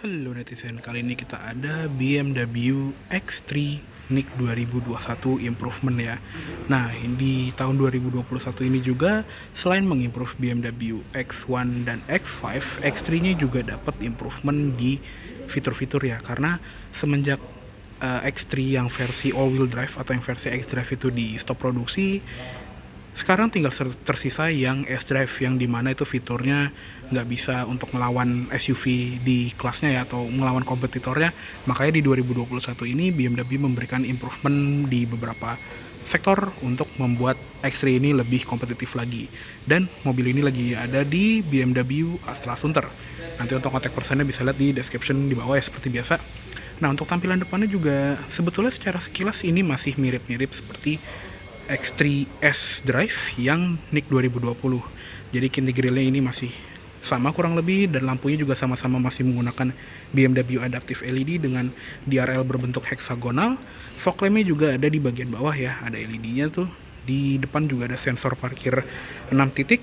Halo netizen, kali ini kita ada BMW X3 NIK 2021 improvement ya. Nah, di tahun 2021 ini juga selain mengimprove BMW X1 dan X5, X3-nya juga dapat improvement di fitur-fitur ya. Karena semenjak X3 yang versi all-wheel drive atau yang versi X-Drive itu di stop produksi, sekarang tinggal tersisa yang S-Drive yang dimana itu fiturnya nggak bisa untuk melawan SUV di kelasnya ya, atau melawan kompetitornya. Makanya di 2021 ini BMW memberikan improvement di beberapa sektor untuk membuat X3 ini lebih kompetitif lagi. Dan mobil ini lagi ada di BMW Astra Sunter. Nanti untuk kontak personnya bisa lihat di description di bawah ya, seperti biasa. Nah, untuk tampilan depannya juga sebetulnya secara sekilas ini masih mirip-mirip seperti X3 S-Drive yang NIK 2020. Jadi kinti grillnya ini masih sama kurang lebih, dan lampunya juga sama-sama masih menggunakan BMW Adaptive LED dengan DRL berbentuk heksagonal. Fog lampnya juga ada di bagian bawah ya, ada LED-nya tuh. Di depan juga ada sensor parkir 6 titik.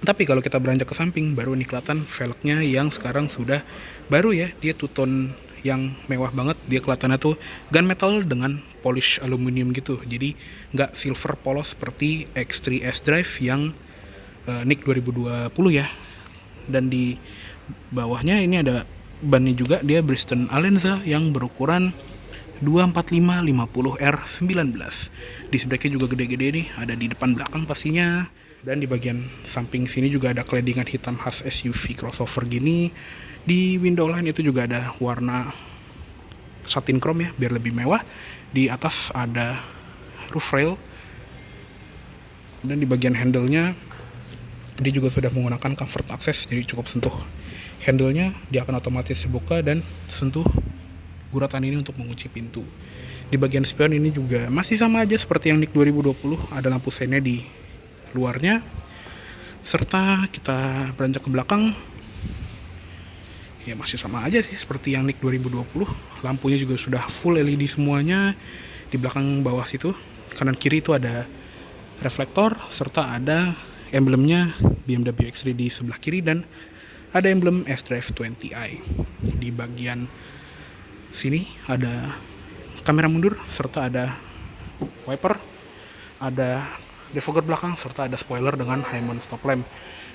Tapi kalau kita beranjak ke samping, baru ini kelihatan velgnya yang sekarang sudah baru ya, dia two-tone yang mewah banget. Dia kelihatannya tuh gunmetal dengan polish aluminium gitu, jadi nggak silver polos seperti X3 S-Drive yang NIK 2020 ya. Dan di bawahnya ini ada bannya juga, dia Bristol Alenza yang berukuran 245/50R19. Disc brake-nya juga gede-gede nih, ada di depan belakang pastinya. Dan di bagian samping sini juga ada claddingan hitam khas SUV crossover gini. Di window line itu juga ada warna satin chrome ya, biar lebih mewah. Di atas ada roof rail, dan di bagian handle-nya dia juga sudah menggunakan comfort access, jadi cukup sentuh handle-nya dia akan otomatis buka, dan sentuh guratan ini untuk mengunci pintu. Di bagian spion ini juga masih sama aja seperti yang NIK 2020, ada lampu seinnya di luarnya. Serta kita beranjak ke belakang, ya masih sama aja sih seperti yang NIK 2020. Lampunya juga sudah full LED semuanya. Di belakang bawah situ, kanan kiri itu ada reflektor, serta ada emblemnya BMW X3 di sebelah kiri, dan ada emblem S-Drive 20i. Di bagian sini ada kamera mundur, serta ada wiper, ada defogger belakang, serta ada spoiler dengan high mount stop lamp.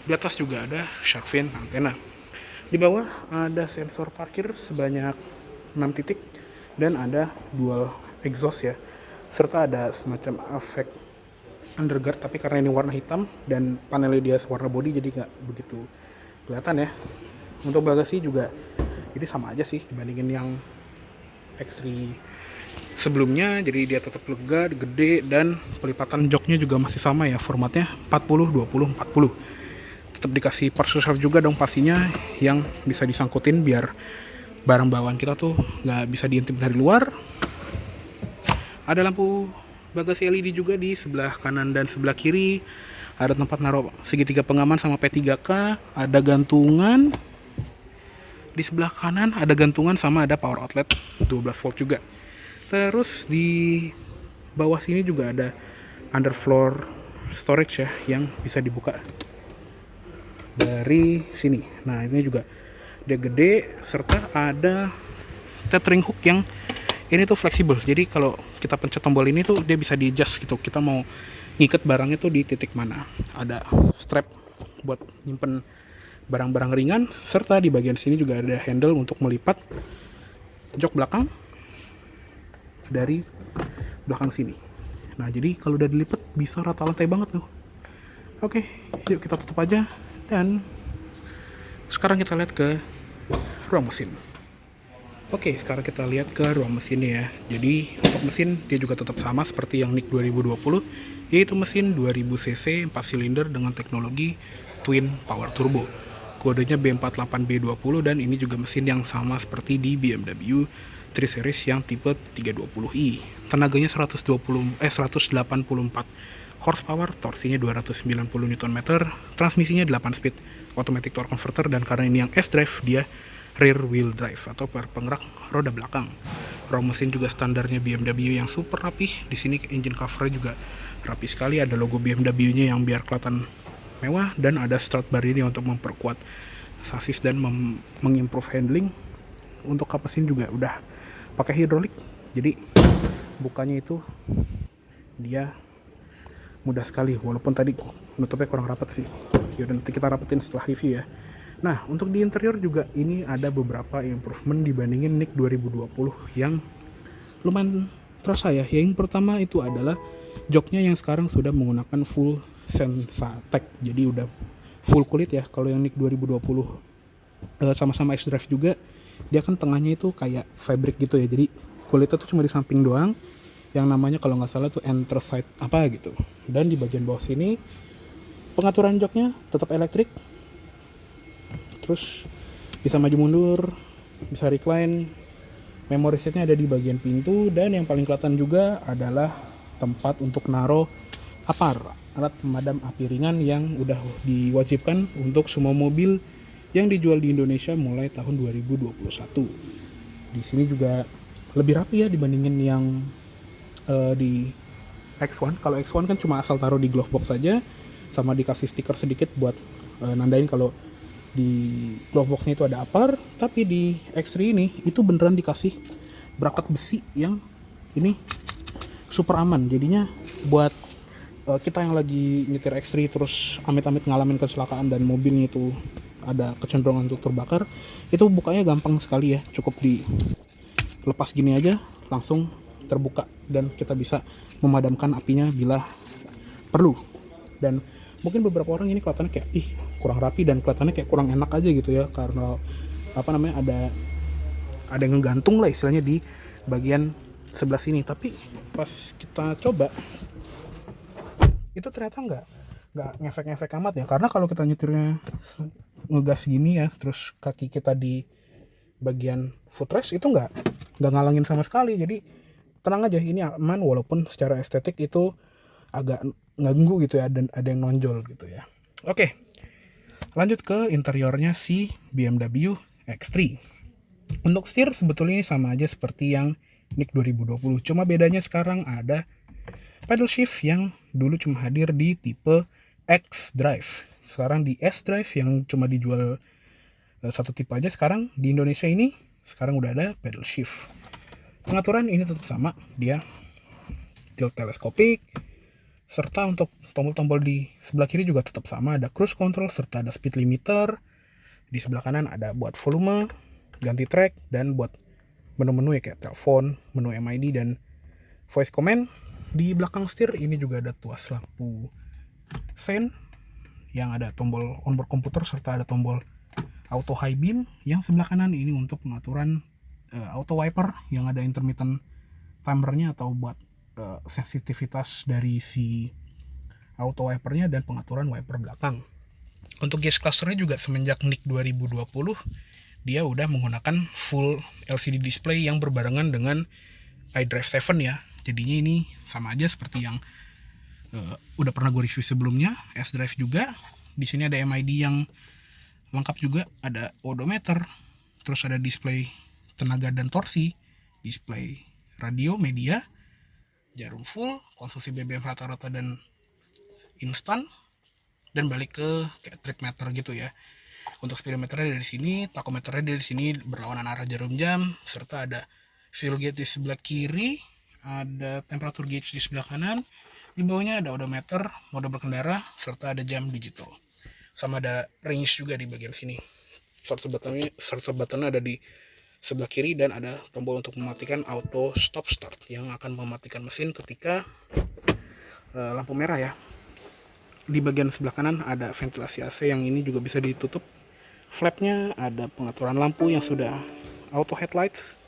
Di atas juga ada shark fin antena. Di bawah ada sensor parkir sebanyak 6 titik, dan ada dual exhaust ya, serta ada semacam efek underguard, tapi karena ini warna hitam dan panelnya dia warna body jadi nggak begitu kelihatan ya. Untuk bagasi juga ini sama aja sih dibandingin yang X3 sebelumnya, jadi dia tetap lega, gede, dan pelipatan joknya juga masih sama ya, formatnya 40-20-40. Tetap dikasih parcel shelf juga dong pastinya, yang bisa disangkutin biar barang bawaan kita tuh nggak bisa diintip dari luar. Ada lampu bagasi LED juga di sebelah kanan dan sebelah kiri. Ada tempat naruh segitiga pengaman sama P3K. Ada gantungan di sebelah kanan, ada gantungan sama ada power outlet 12 volt juga. Terus di bawah sini juga ada underfloor storage ya, yang bisa dibuka dari sini. Nah, ini juga dia gede, serta ada tethering hook yang ini tuh fleksibel. Jadi kalau kita pencet tombol ini tuh dia bisa di adjust gitu, kita mau ngikat barangnya tuh di titik mana. Ada strap buat nyimpen barang-barang ringan, serta di bagian sini juga ada handle untuk melipat jok belakang dari belakang sini. Nah, jadi kalau udah dilipat bisa rata lantai banget tuh. Oke, yuk kita tutup aja, dan sekarang kita lihat ke ruang mesin. Oke, sekarang kita lihat ke ruang mesinnya ya. Jadi untuk mesin dia juga tetap sama seperti yang NIK 2020, yaitu mesin 2000 cc 4 silinder dengan teknologi twin power turbo. Kodenya B48B20, dan ini juga mesin yang sama seperti di BMW 3 Series yang tipe 320i. Tenaganya 184 horsepower, torsinya 290 Nm, transmisinya 8 speed automatic torque converter, dan karena ini yang S-Drive dia rear wheel drive atau penggerak roda belakang. Ruang mesin juga standarnya BMW yang super rapih. Di sini engine cover juga rapi sekali, ada logo BMW-nya yang biar kelihatan mewah, dan ada strut bar ini untuk memperkuat sasis dan mengimprove handling. untuk kapas ini juga udah pakai hidrolik, jadi bukanya itu dia mudah sekali, walaupun tadi nutupnya kurang rapat sih. Yaudah, nanti kita rapetin setelah review ya. Nah, untuk di interior juga ini ada beberapa improvement dibandingin NIC 2020 yang lumayan terasa ya. Yang pertama itu adalah joknya yang sekarang sudah menggunakan full Sensatec, jadi udah full kulit ya. Kalau yang NIC 2020 sama-sama X-Drive juga, dia kan tengahnya itu kayak fabric gitu ya, jadi kulitnya tuh cuma di samping doang, yang namanya kalau nggak salah tuh anthracite apa gitu. Dan di bagian bawah sini pengaturan joknya tetap elektrik, terus bisa maju mundur, bisa recline. Memory setnya ada di bagian pintu, dan yang paling kelihatan juga adalah tempat untuk naruh APAR, alat pemadam api ringan, yang udah diwajibkan untuk semua mobil yang dijual di Indonesia mulai tahun 2021. Di sini juga lebih rapi ya dibandingin yang di X1. Kalau X1 kan cuma asal taruh di glove box saja, sama dikasih stiker sedikit buat nandain kalau di glove boxnya itu ada APAR. Tapi di X3 ini itu beneran dikasih bracket besi yang ini super aman, jadinya buat kita yang lagi nyetir X3 terus amit-amit ngalamin kecelakaan dan mobilnya itu ada kecenderungan untuk terbakar, itu bukanya gampang sekali ya, cukup dilepas gini aja langsung terbuka dan kita bisa memadamkan apinya bila perlu. Dan mungkin beberapa orang ini kelihatannya kayak kurang rapi dan kelihatannya kayak kurang enak aja gitu ya, karena ada yang ngegantung lah istilahnya di bagian sebelah sini. Tapi pas kita coba itu ternyata nggak ngefek-ngefek amat ya, karena kalau kita nyetirnya ngegas gini ya, terus kaki kita di bagian footrest itu nggak ngalangin sama sekali. Jadi tenang aja, ini aman, walaupun secara estetik itu agak nganggu gitu ya, dan ada yang nonjol gitu ya. Oke, lanjut ke interiornya si BMW X3. Untuk setir sebetulnya ini sama aja seperti yang NIC 2020, cuma bedanya sekarang ada pedal shift yang dulu cuma hadir di tipe X-Drive. Sekarang di S-Drive yang cuma dijual satu tipe aja, sekarang di Indonesia ini sekarang udah ada pedal shift. Pengaturan ini tetap sama, dia tilt teleskopik, serta untuk tombol-tombol di sebelah kiri juga tetap sama, ada cruise control serta ada speed limiter. Di sebelah kanan ada buat volume, ganti track, dan buat menu-menu ya kayak telepon, menu MID dan voice command. Di belakang setir ini juga ada tuas lampu sen yang ada tombol onboard komputer serta ada tombol auto high beam. Yang sebelah kanan ini untuk pengaturan auto wiper yang ada intermittent timernya atau buat sensitivitas dari si auto wipernya dan pengaturan wiper belakang. Untuk gauge clusternya juga semenjak NIC 2020 dia udah menggunakan full LCD display yang berbarengan dengan iDrive 7 ya. Jadinya ini sama aja seperti yang udah pernah gue review sebelumnya. S-Drive juga. Di sini ada MID yang lengkap juga, ada odometer, terus ada display tenaga dan torsi, display radio, media, jarum full, konsumsi BBM rata-rata dan instan, dan balik ke kayak trip meter gitu ya. Untuk speedometernya dari sini, takometernya dari sini berlawanan arah jarum jam, serta ada fuel gauge di sebelah kiri, ada temperature gauge di sebelah kanan, di bawahnya ada odometer, mode berkendara, serta ada jam digital. Sama ada range juga di bagian sini. Start buttonnya ada di sebelah kiri, dan ada tombol untuk mematikan auto stop start yang akan mematikan mesin ketika lampu merah ya. Di bagian sebelah kanan ada ventilasi AC yang ini juga bisa ditutup. Flapnya ada pengaturan lampu yang sudah auto headlights,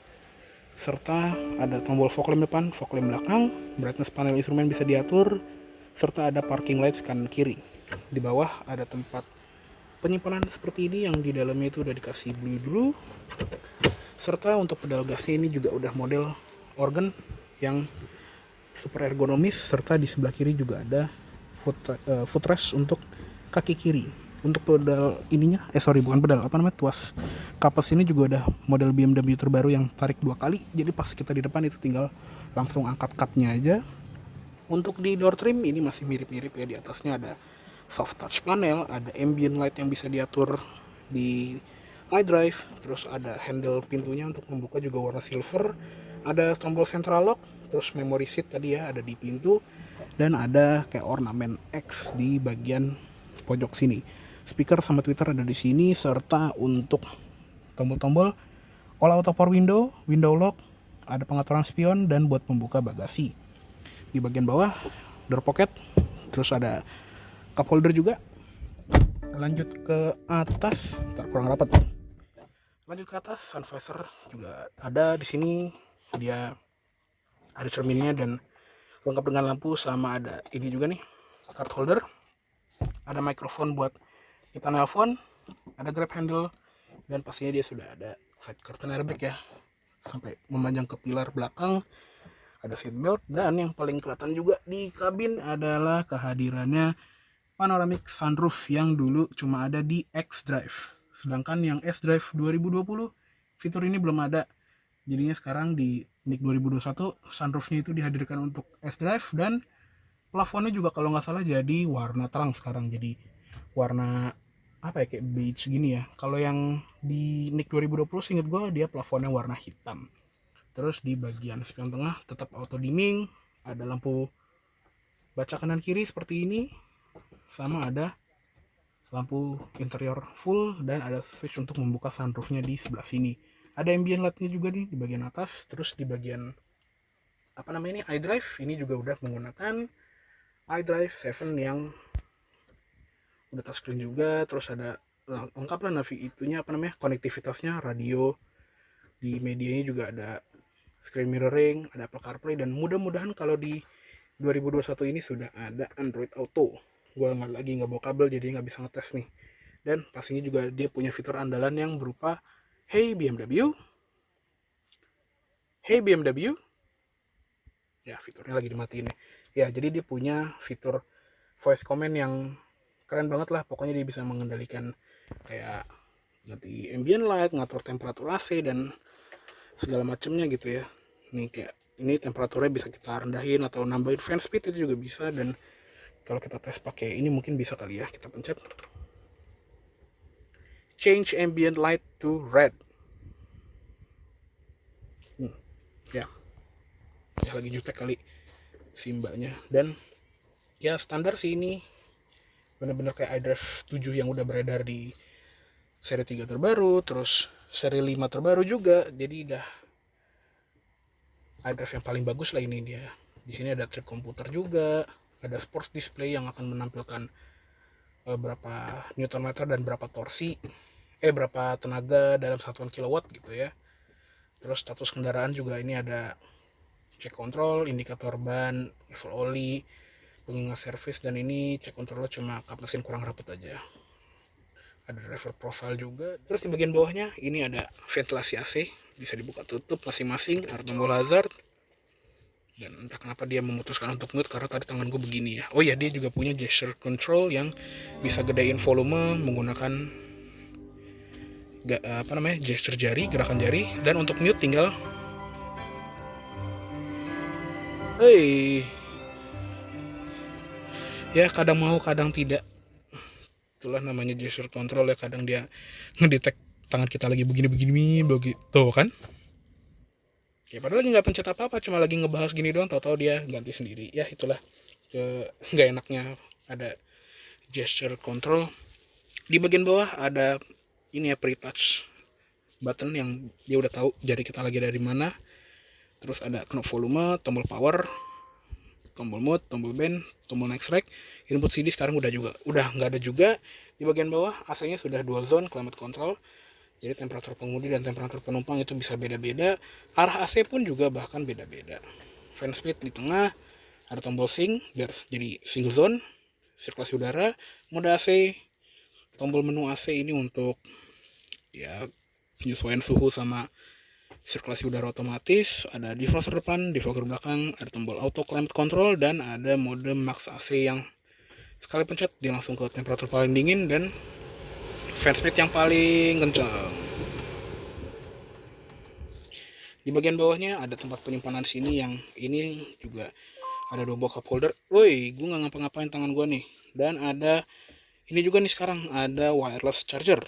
serta ada tombol fog lamp depan, fog lamp belakang, brightness panel instrumen bisa diatur, serta ada parking lights kanan kiri. Di bawah ada tempat penyimpanan seperti ini yang di dalamnya itu udah dikasih blue, serta untuk pedal gasnya ini juga udah model organ yang super ergonomis, serta di sebelah kiri juga ada footrest untuk kaki kiri. Untuk pedal ininya, tuas kapas ini juga udah model BMW terbaru yang tarik 2 kali, jadi pas kita di depan itu tinggal langsung angkat cupnya aja. Untuk di door trim ini masih mirip-mirip ya, di atasnya ada soft touch panel, ada ambient light yang bisa diatur di iDrive, terus ada handle pintunya untuk membuka juga warna silver, ada tombol central lock, terus memory seat tadi ya ada di pintu, dan ada kayak ornamen X di bagian pojok sini. Speaker sama tweeter ada di sini, serta untuk tombol-tombol all auto power window, window lock, ada pengaturan spion, dan buat membuka bagasi. Di bagian bawah door pocket, terus ada cup holder juga. Lanjut ke atas, kurang rapat. Lanjut ke atas, sun visor juga ada di sini. Dia ada cerminnya dan lengkap dengan lampu, sama ada ini juga nih, card holder. Ada mikrofon buat kita nelpon, ada grab handle, dan pastinya dia sudah ada side curtain airbag ya, sampai memanjang ke pilar belakang. Ada seat belt, dan yang paling kelihatan juga di kabin adalah kehadirannya panoramic sunroof yang dulu cuma ada di X-Drive. Sedangkan yang S-Drive 2020 fitur ini belum ada. Jadinya sekarang di NIK 2021 sunroofnya itu dihadirkan untuk S-Drive, dan plafonnya juga kalau nggak salah jadi warna terang sekarang, jadi warna apa ya, kayak beige gini ya. Kalau yang di NIK 2020 seinget gue dia plafonnya warna hitam. Terus di bagian spion tengah tetap auto dimming, ada lampu baca kanan kiri seperti ini, sama ada lampu interior full, dan ada switch untuk membuka sunroofnya di sebelah sini. Ada ambient lightnya juga nih di bagian atas. Terus di bagian apa namanya ini, iDrive, ini juga udah menggunakan iDrive 7 yang udah touchscreen juga. Terus ada lengkap lah navi itunya, apa namanya, konektivitasnya, radio, di medianya juga ada screen mirroring, ada Apple CarPlay, dan mudah-mudahan kalau di 2021 ini sudah ada Android Auto. Gue nggak bawa kabel jadi nggak bisa ngetes nih. Dan pastinya juga dia punya fitur andalan yang berupa Hey BMW, Hey BMW. Ya, fiturnya lagi dimatiin ya. Jadi dia punya fitur voice command yang keren banget lah. Pokoknya dia bisa mengendalikan kayak ganti ambient light, ngatur temperatur AC, dan segala macamnya gitu ya. Nih kayak ini temperaturnya bisa kita rendahin atau nambahin fan speed itu juga bisa. Dan kalau kita tes pakai ini mungkin bisa kali ya, kita pencet change ambient light to red. Ya lagi jutek kali si mbaknya. Dan ya standar sih, ini bener-bener kayak iDrive 7 yang udah beredar di seri 3 terbaru, terus seri 5 terbaru juga. Jadi udah iDrive yang paling bagus lah ini dia. Di sini ada trip komputer juga, ada sports display yang akan menampilkan berapa newton meter dan berapa torsi, berapa tenaga dalam satuan kilowatt gitu ya. Terus status kendaraan juga ini ada cek kontrol, indikator ban, level oli, pengingat servis, dan ini cek kontrolnya cuma kap mesin kurang rapat aja. Ada driver profile juga. Terus di bagian bawahnya ini ada ventilasi AC, bisa dibuka tutup masing-masing, ada tombol hazard. Dan entah kenapa dia memutuskan untuk mute, karena tadi tangan gue begini ya. Oh ya, dia juga punya gesture control yang bisa gedein volume menggunakan gesture jari, gerakan jari. Dan untuk mute tinggal ya, kadang mau kadang tidak. Itulah namanya gesture control ya, kadang dia ngedetect tangan kita lagi begini begitu kan. Ya padahal lagi nggak pencet apa-apa, cuma lagi ngebahas gini doang, tahu-tahu dia ganti sendiri. Ya itulah nggak enaknya ada gesture control. Di bagian bawah ada ini ya, pre-touch button yang dia udah tahu jari kita lagi dari mana. Terus ada knob volume, tombol power, tombol mode, tombol band, tombol next rec. Input CD sekarang udah nggak ada juga. Di bagian bawah AC-nya sudah dual zone climate control. Jadi temperatur pengemudi dan temperatur penumpang itu bisa beda-beda. Arah AC pun juga bahkan beda-beda. Fan speed di tengah, ada tombol sync biar jadi single zone, sirkulasi udara, mode AC, tombol menu AC ini untuk ya penyesuaian suhu sama sirkulasi udara otomatis. Ada defroster depan, defogger belakang, ada tombol auto climate control, dan ada mode max AC yang sekali pencet dia langsung ke temperatur paling dingin dan fan speed yang paling kencang. Di bagian bawahnya ada tempat penyimpanan sini, yang ini juga ada double cup holder. Woi, gue nggak ngapa-ngapain tangan gue nih. Dan ada ini juga nih sekarang, ada wireless charger.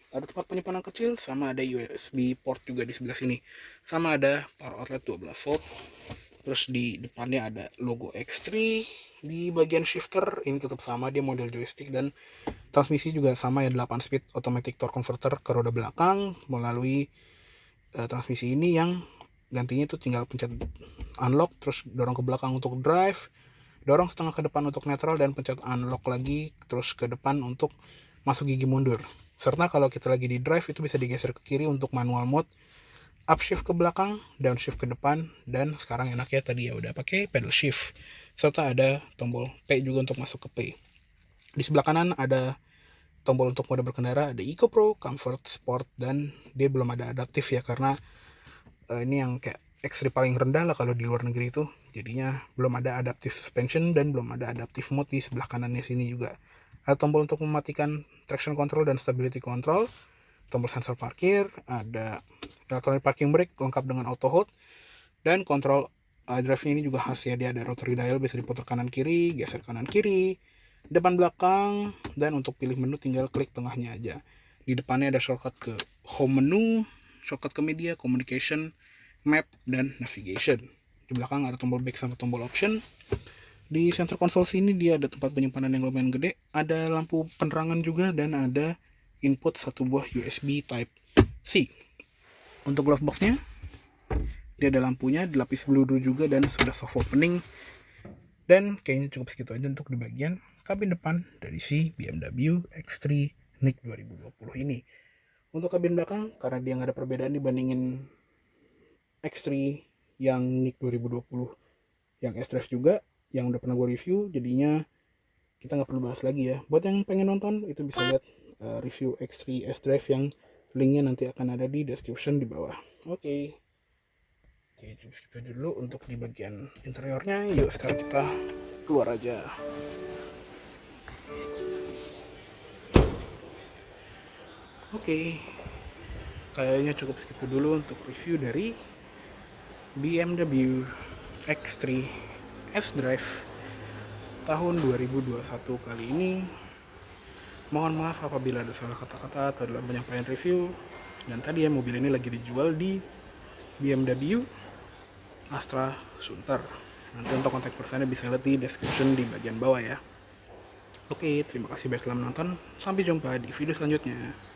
ada tempat penyimpanan kecil, sama ada USB port juga di sebelah sini, sama ada power outlet 12 volt. Terus di depannya ada logo X3. Di bagian shifter ini tetap sama, dia model joystick, dan transmisi juga sama ya, 8 speed automatic torque converter ke roda belakang melalui transmisi ini, yang gantinya itu tinggal pencet unlock terus dorong ke belakang untuk drive, dorong setengah ke depan untuk neutral, dan pencet unlock lagi terus ke depan untuk masuk gigi mundur. Serta kalau kita lagi di drive itu bisa digeser ke kiri untuk manual mode, upshift ke belakang, downshift ke depan, dan sekarang enaknya tadi ya udah pakai pedal shift. Serta ada tombol P juga untuk masuk ke P. Di sebelah kanan ada tombol untuk mode berkendara, ada Eco Pro, Comfort, Sport, dan dia belum ada adaptif ya, karena ini yang kayak X3 paling rendah lah kalau di luar negeri itu, jadinya belum ada adaptive suspension dan belum ada adaptive mode. Di sebelah kanannya sini juga ada tombol untuk mematikan traction control dan stability control, tombol sensor parkir, ada electronic parking brake lengkap dengan auto hold, dan kontrol drive-nya ini juga khas ya, dia ada rotary dial, bisa diputar kanan kiri, geser kanan kiri, depan belakang, dan untuk pilih menu tinggal klik tengahnya aja. Di depannya ada shortcut ke home menu, shortcut ke media, communication, map, dan navigation. Di belakang ada tombol back sama tombol option. Di center console sini dia ada tempat penyimpanan yang lumayan gede, ada lampu penerangan juga, dan ada input satu buah USB Type C. Untuk glove boxnya dia ada lampunya, dilapis peluru juga, dan sudah soft opening. Dan kayaknya cukup segitu aja untuk di bagian kabin depan dari si BMW X3 NIC 2020 ini. Untuk kabin belakang, karena dia nggak ada perbedaan dibandingin X3 yang NIC 2020 yang S-Drive juga, yang udah pernah gue review, jadinya kita nggak perlu bahas lagi ya. Buat yang pengen nonton, itu bisa lihat review X3 S-Drive yang linknya nanti akan ada di description di bawah. Oke, cukup segitu dulu untuk di bagian interiornya. Yuk sekarang kita keluar aja. Oke, kayaknya cukup segitu dulu untuk review dari BMW X3 S-Drive tahun 2021 kali ini. Mohon maaf apabila ada salah kata-kata atau dalam penyampaian review. Dan tadi ya, mobil ini lagi dijual di BMW Astra Sunter. Nanti untuk kontak personnya bisa lihat di description di bagian bawah ya. Oke, terima kasih banyak telah menonton. Sampai jumpa di video selanjutnya.